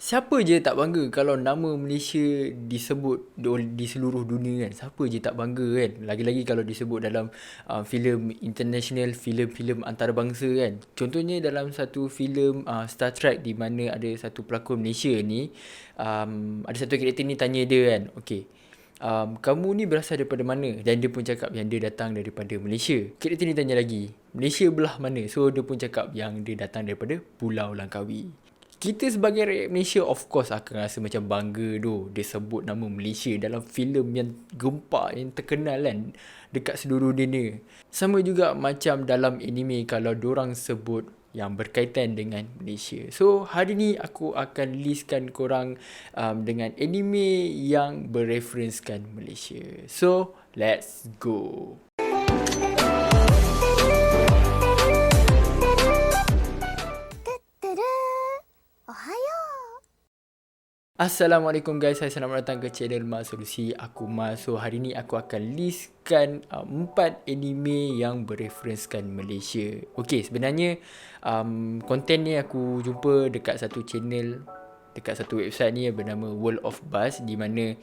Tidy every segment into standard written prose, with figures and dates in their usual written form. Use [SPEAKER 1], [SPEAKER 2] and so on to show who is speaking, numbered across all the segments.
[SPEAKER 1] Siapa je tak bangga kalau nama Malaysia disebut di seluruh dunia kan. Siapa je tak bangga kan. Lagi-lagi kalau disebut dalam filem international, filem-filem antarabangsa kan. Contohnya dalam satu filem Star Trek di mana ada satu pelakon Malaysia ni, ada satu karakter ni tanya dia kan, okay, kamu ni berasal daripada mana? Dan dia pun cakap yang dia datang daripada Malaysia. Karakter ni tanya lagi, Malaysia belah mana? So dia pun cakap yang dia datang daripada Pulau Langkawi. Kita sebagai rakyat Malaysia of course akan rasa macam bangga tu dia sebut nama Malaysia dalam filem yang gempak, yang terkenal kan dekat seluruh dunia. Sama juga macam dalam anime kalau dorang sebut yang berkaitan dengan Malaysia. So hari ni aku akan listkan korang dengan anime yang bereferenskan Malaysia. So let's go. Assalamualaikum guys, saya selamat datang ke channel Mas Solusi. Aku Mas. So hari ni aku akan listkan 4 anime yang bereferenskan Malaysia. Okay, sebenarnya konten ni aku jumpa dekat satu channel, dekat satu website ni yang bernama World of Buzz, di mana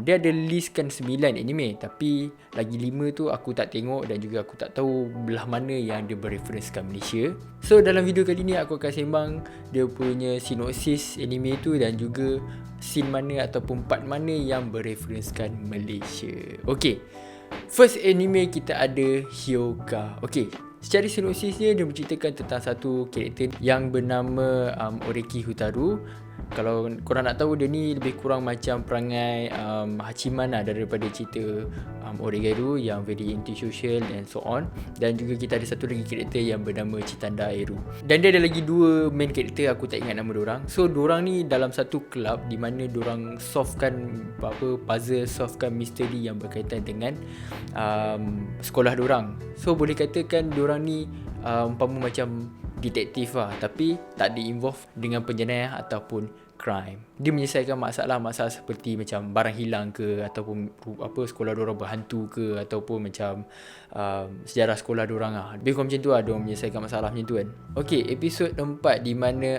[SPEAKER 1] dia ada listkan 9 anime, tapi lagi 5 tu aku tak tengok dan juga aku tak tahu belah mana yang dia bereferenskan Malaysia. So dalam video kali ni aku akan sembang dia punya sinopsis anime tu dan juga scene mana ataupun part mana yang bereferenskan Malaysia. Okay, first anime kita ada Hyouga. Okay, secara sinopsisnya dia menceritakan tentang satu karakter yang bernama Oreki Hutaru. Kalau korang nak tahu, dia ni lebih kurang macam perangai Hachiman lah daripada cerita Oregairu yang very antisocial and so on. Dan juga kita ada satu lagi karakter yang bernama Chitanda Eru. Dan dia ada lagi 2 main karakter, aku tak ingat nama dorang. So dorang ni dalam satu club di mana dorang solvekan puzzle, solvekan misteri yang berkaitan dengan sekolah dorang. So boleh katakan dorang ni umpama macam detektif lah, tapi tak di-involve dengan penjenayah ataupun crime. Dia menyelesaikan masalah-masalah seperti macam barang hilang ke, ataupun sekolah diorang berhantu ke, ataupun macam sejarah sekolah diorang lah. Lebih kurang macam tu lah diorang menyelesaikan masalah macam tu kan. Okay, episod 4 di mana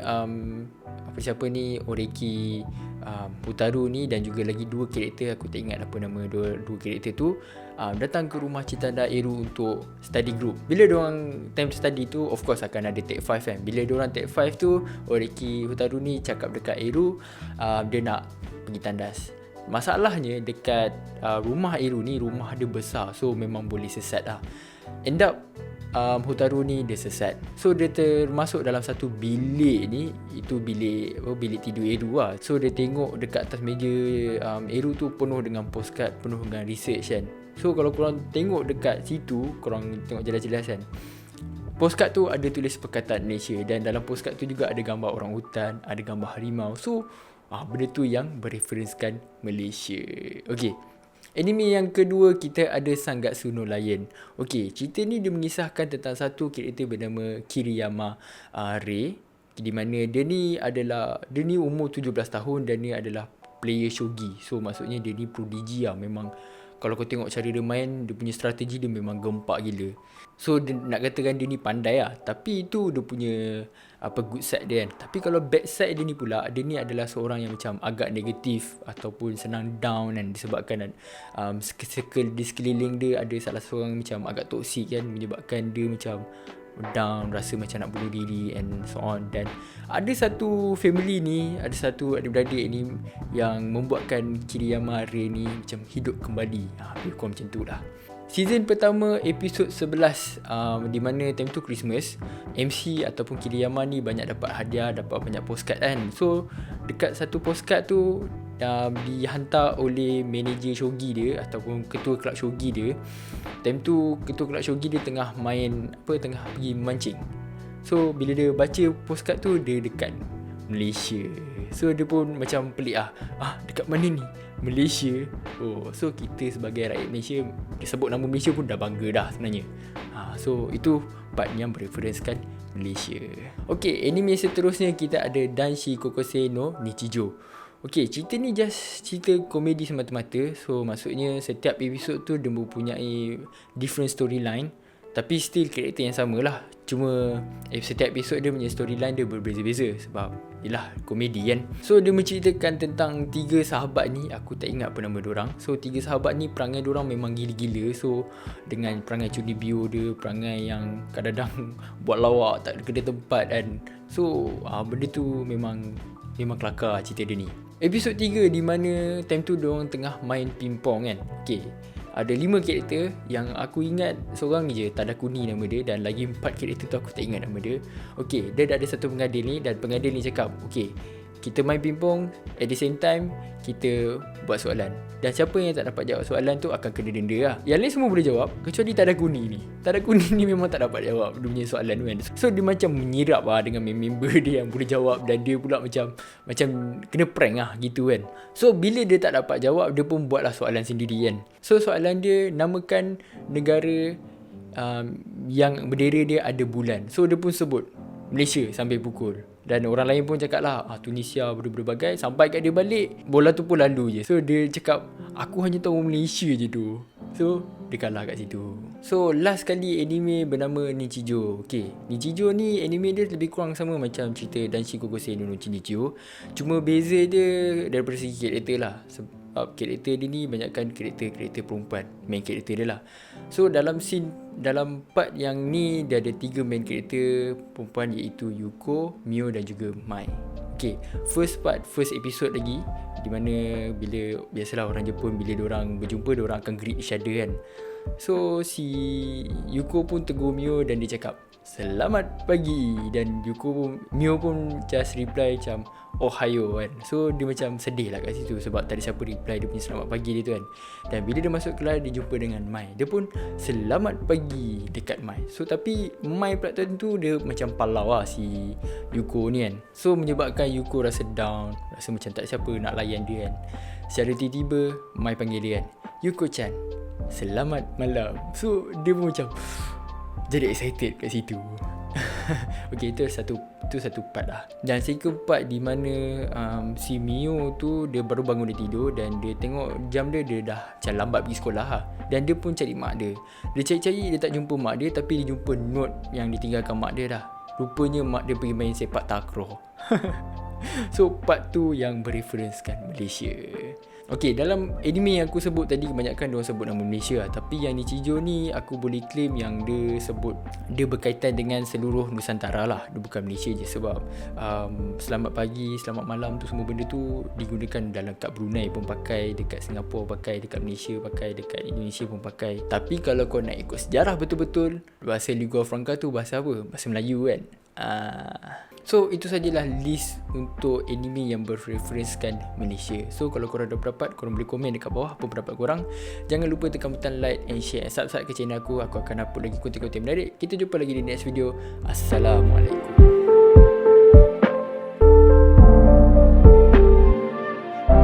[SPEAKER 1] siapa ni Oreki Hutaru ni dan juga lagi 2 karakter, aku tak ingat apa nama dua karakter tu, datang ke rumah Chitanda Eru untuk study group. Bila diorang time study tu, of course akan ada take 5 kan. Bila diorang take 5 tu, Oreki Hutaru ni cakap dekat Eru dia nak pergi tandas. Masalahnya dekat rumah Eru ni, rumah dia besar, so memang boleh sesat lah. End up Hutaru ni dia sesat. So dia termasuk dalam satu bilik ni, itu bilik tidur Eru lah. So dia tengok dekat atas meja Eru tu penuh dengan postcard, penuh dengan research kan. So kalau korang tengok dekat situ, korang tengok jelas-jelas kan, postcard tu ada tulis perkataan Malaysia, dan dalam postcard tu juga ada gambar orang hutan, ada gambar harimau. So benda tu yang bereferenskan Malaysia. Okay, anime yang kedua kita ada Sangatsu no Lion. Okay, cerita ni dia mengisahkan tentang satu karakter bernama Kiriyama Rei, di mana dia ni umur 17 tahun dan dia adalah player shogi. So maksudnya dia ni prodigy lah. Memang kalau kau tengok cara dia main, dia punya strategi dia memang gempak gila. So dia, nak katakan dia ni pandai lah, tapi itu dia punya good side dia kan. Tapi kalau bad side dia ni pula, dia ni adalah seorang yang macam agak negatif ataupun senang down kan, disebabkan di sekeliling dia ada salah seorang macam agak toksik kan, menyebabkan dia macam down, rasa macam nak bunuh diri and so on. Dan ada satu family ni, ada satu adik-beradik ni yang membuatkan Kiriyama Rei ni macam hidup kembali. Lebih kurang macam tu lah. Season pertama episod 11, di mana time tu Christmas, MC ataupun Kiriyama ni banyak dapat hadiah, dapat banyak postcard kan. So dekat satu postcard tu dihantar oleh manager shogi dia ataupun ketua kelab shogi dia. Time tu ketua kelab shogi dia tengah pergi mancing. So bila dia baca postcard tu, dia dekat Malaysia. So dia pun macam pelik dekat mana ni? Malaysia. So kita sebagai rakyat Malaysia, dia sebut nama Malaysia pun dah bangga dah sebenarnya. So itu part yang bereferenskan Malaysia. Okay, anime seterusnya kita ada Danshi Kokosei no Nichijo. Okay, cerita ni just cerita komedi semata-mata. So maksudnya setiap episod tu dia mempunyai different storyline. Tapi still karakter yang sama lah. Cuma setiap episod dia punya storyline dia berbeza-beza. Sebab yelah komedi kan. So dia menceritakan tentang 3 sahabat ni. Aku tak ingat apa nama diorang. So 3 sahabat ni perangai diorang memang gila-gila. So dengan perangai cudi bio dia, perangai yang kadang-kadang buat lawak tak kena tempat kan. So benda tu memang kelakar cerita dia ni. Episod 3 di mana time tu diorang tengah main pingpong kan. Okay, ada 5 karakter yang aku ingat seorang je, Tadakuni nama dia, dan lagi 4 karakter tu aku tak ingat nama dia. Okay, dia dah ada satu pengadil ni, dan pengadil ni cakap, okay, kita main pingpong, at the same time kita buat soalan, dan siapa yang tak dapat jawab soalan tu akan kena denda lah. Yang lain semua boleh jawab kecuali Tadakuni ni. Tadakuni ni memang tak dapat jawab dia punya soalan tu kan. So dia macam menyirap lah dengan member dia yang boleh jawab, dan dia pula macam kena prank lah gitu kan. So bila dia tak dapat jawab, dia pun buatlah soalan sendiri kan. So soalan dia, namakan negara yang bendera dia ada bulan. So dia pun sebut Malaysia sambil pukul. Dan orang lain pun cakap lah Tunisia berbagai. Sampai kat dia balik, bola tu pun lalu je. So dia cakap, aku hanya tahu Malaysia je tu. So dia kalah kat situ. So last kali anime bernama Nichijou. Okay, Nichijou ni anime dia lebih kurang sama macam cerita Danshi Kokosei no Nichijou. Cuma beza dia daripada segi karakter lah. Sebab karakter dia ni banyakkan karakter perempuan, main karakter dia lah. So dalam part yang ni dia ada 3 main karakter perempuan, iaitu Yuko, Mio dan juga Mai. Okay, first episode lagi, di mana bila biasalah orang Jepun bila diorang berjumpa, diorang akan greet each other kan. So si Yuko pun tegur Mio dan dia cakap selamat pagi, dan Mio pun just reply macam Ohayo kan. So dia macam sedih lah kat situ sebab tak ada siapa reply dia punya selamat pagi dia tu kan. Dan bila dia masuk kelas, dia jumpa dengan Mai, dia pun selamat pagi dekat Mai. So tapi Mai pula tu dia macam palau lah si Yuko ni kan. So menyebabkan Yuko rasa down, rasa macam tak ada siapa nak layan dia kan. Secara tiba-tiba Mai panggil dia kan, Yuko-chan, selamat malam. So dia pun macam jadi excited kat situ. Okay, itu satu part lah. Dan second part di mana si Mio tu dia baru bangun dari tidur, dan dia tengok jam dia dah macam lambat pergi sekolah lah. Dan dia pun cari mak dia. Dia cari-cari, dia tak jumpa mak dia, tapi dia jumpa note yang ditinggalkan mak dia dah. Rupanya mak dia pergi main sepak takraw. So part tu yang bereferenskan Malaysia. Okay, dalam anime yang aku sebut tadi kebanyakan diorang sebut nama Malaysia lah. Tapi yang Nichijou ni aku boleh claim yang dia sebut dia berkaitan dengan seluruh Nusantara lah. Dia bukan Malaysia je. Sebab selamat pagi, selamat malam tu semua benda tu digunakan dalam kat Brunei pun pakai, dekat Singapura pakai, dekat Malaysia pakai, dekat Indonesia pun pakai. Tapi kalau kau nak ikut sejarah betul-betul, bahasa lingua franca tu bahasa apa? Bahasa Melayu kan. So itu sajalah list untuk anime yang bereferenskan Malaysia. So kalau korang ada pendapat, korang boleh komen dekat bawah apa pendapat korang. Jangan lupa tekan butang like and share and subscribe ke channel aku. Aku akan upload lagi konten-konten menarik. Kita jumpa lagi di next video. Assalamualaikum.